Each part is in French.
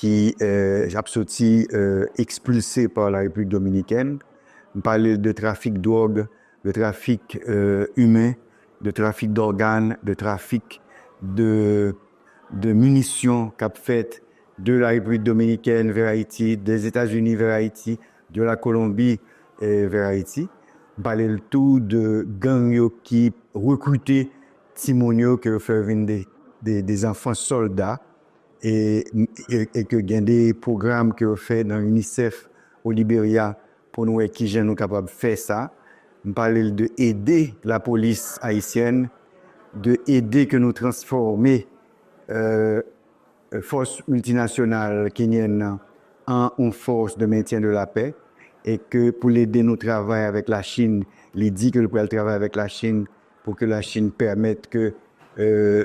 qui est sorti expulsé par la République dominicaine. On parlait de trafic de drogue, de trafic humain, de trafic d'organes, de trafic de munitions qu'a fait de la République dominicaine vers Haïti, des États-Unis vers Haïti, de la Colombie vers Haïti. On parlait le tout de gangs qui recrutaient Timonio qui fait venir des enfants soldats et que il y a des programmes que fait dans l'UNICEF au Libéria pour nous qui sont capables de faire ça. On parlait de aider la police haïtienne, de aider que nous transformer force multinationale kenyenne en une force de maintien de la paix et que pour l'aider nous travailler avec la Chine, il dit que nous pouvons travailler avec la Chine pour que la Chine permette que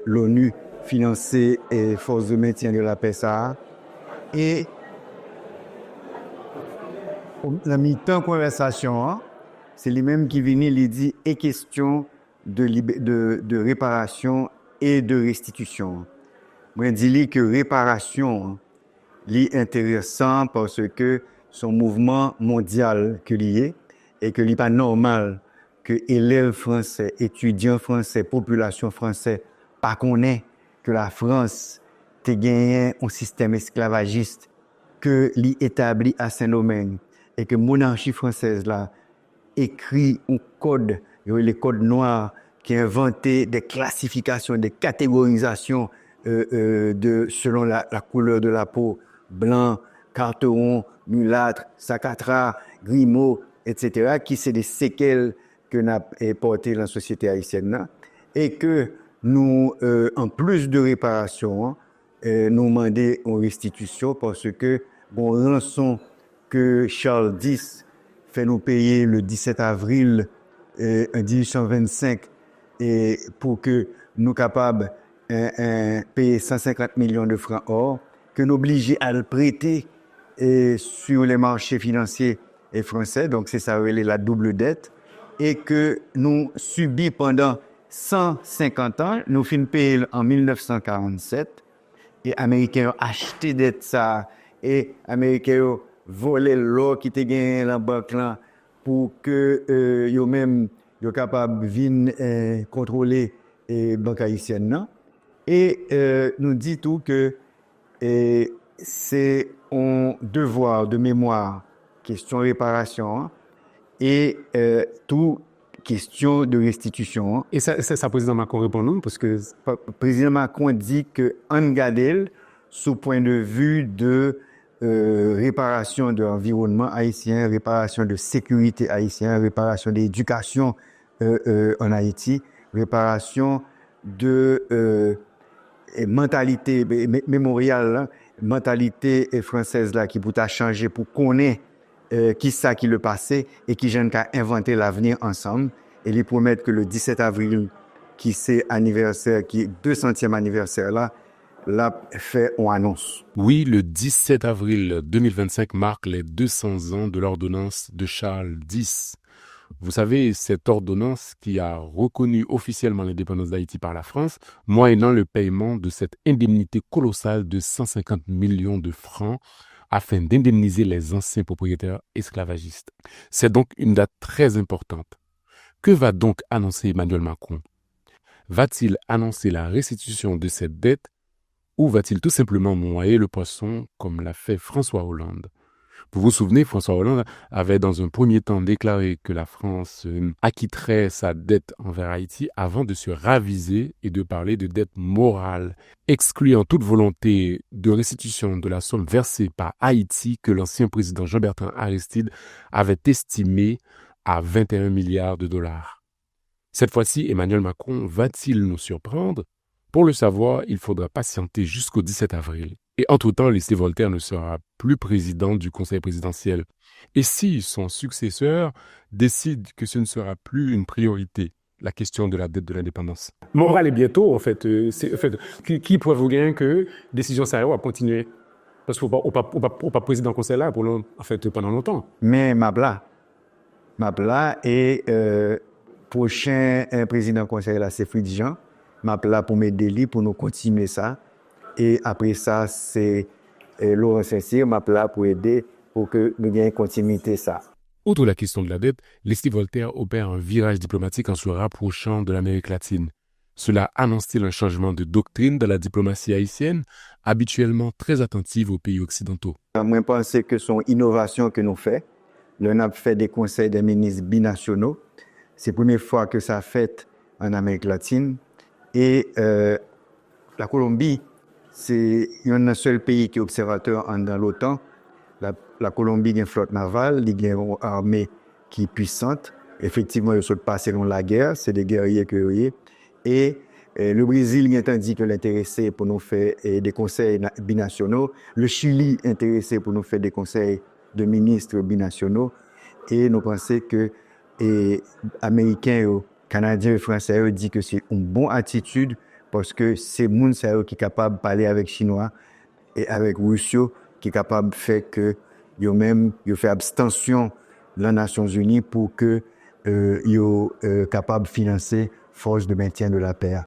l'ONU finance les forces de maintien de la paix ça. Et la mi-temps conversation, hein, c'est lui-même qui vient, il dit et question de réparation et de restitution. Moi, je dis que réparation, est intéressant parce que son mouvement mondial que lié et que n'est pas normal que élèves français, étudiants français, population française, pas connaît que la France a gagné un système esclavagiste que l'y établi à Saint-Domingue et que monarchie française là écrit un code, les codes noirs qui a inventé des classifications, des catégorisations selon la couleur de la peau, blanc, carteron, mulâtre, sacatra, grimaud, etc., qui c'est des séquelles que nous avons portées dans la société haïtienne. Et que nous, en plus de réparation, nous demandons une restitution parce que bon rançon que Charles X fait nous payer le 17 avril 1825 et pour que nous capables payer 150 millions de francs or, que nous obligés à le prêter sur les marchés financiers et français, donc c'est ça la double dette, et que nous subissons pendant 150 ans, nous finissons payer en 1947, et Américains ont acheté dette ça, et Américains ont volé l'or qui était gagné dans la banque là, pour que eux-mêmes soient capables de venir contrôler la banque haïtienne. Et nous dit tout que c'est un devoir de mémoire, question de réparation, et tout question de restitution. Et ça président Macron répond non, parce que le président Macron dit que on garde sous point de vue de réparation de l'environnement haïtien, réparation de sécurité haïtienne, réparation d'éducation en Haïti, réparation de mentalité mémoriale, mentalité française là qui peut changer pour connaître qui ça qui le passé et qui jeune qu'à inventer l'avenir ensemble et lui promettre que le 17 avril qui c'est anniversaire qui 200e anniversaire là fait on annonce. Oui, le 17 avril 2025 marque les 200 ans de l'ordonnance de Charles X. Vous savez, cette ordonnance qui a reconnu officiellement l'indépendance d'Haïti par la France, moyennant le paiement de cette indemnité colossale de 150 millions de francs afin d'indemniser les anciens propriétaires esclavagistes. C'est donc une date très importante. Que va donc annoncer Emmanuel Macron? Va-t-il annoncer la restitution de cette dette ou va-t-il tout simplement noyer le poisson comme l'a fait François Hollande? Vous vous souvenez, François Hollande avait dans un premier temps déclaré que la France acquitterait sa dette envers Haïti avant de se raviser et de parler de dette morale, excluant toute volonté de restitution de la somme versée par Haïti que l'ancien président Jean-Bertrand Aristide avait estimée à 21 milliards de dollars. Cette fois-ci, Emmanuel Macron va-t-il nous surprendre? Pour le savoir, il faudra patienter jusqu'au 17 avril. Et entre-temps, Leslie Voltaire ne sera plus président du Conseil présidentiel. Et si son successeur décide que ce ne sera plus une priorité, la question de la dette de l'indépendance? Moral est bientôt, en fait. Qui pourrait vous dire que décision sérieuse va continuer? Parce qu'on ne pas président du Conseil là pendant longtemps. Mais Mabla et prochain président du Conseil là, c'est Fridjan. Mabla pour m'aider pour nous continuer ça. Et après ça, c'est Laurent Saint-Cyr m'a là pour aider pour que nous ayons une continuité ça. Outre la question de la dette, l'Institut Voltaire opère un virage diplomatique en se rapprochant de l'Amérique latine. Cela annonce-t-il un changement de doctrine dans la diplomatie haïtienne, habituellement très attentive aux pays occidentaux? Moi, je pense que c'est une innovation que nous faisons. Nous avons fait des conseils des ministres binationaux. C'est la première fois que ça fait en Amérique latine. Et la Colombie, c'est un seul pays qui est observateur dans l'OTAN. La Colombie a une flotte navale, il y a une armée qui est puissante. Effectivement, ils sont passés dans la guerre, c'est des guerriers guerriers. Et le Brésil est dit que l'intéressé pour nous faire des conseils binationaux. Le Chili est intéressé pour nous faire des conseils de ministres binationaux. Et nous pensons que les Américains, Canadiens et Français disent que c'est une bonne attitude parce que c'est les gens qui sont capables de parler avec les Chinois et avec les Russes qui sont capables de faire que ils fait abstention les Nations Unies pour que ils soient capables de financer force de maintien de la paix.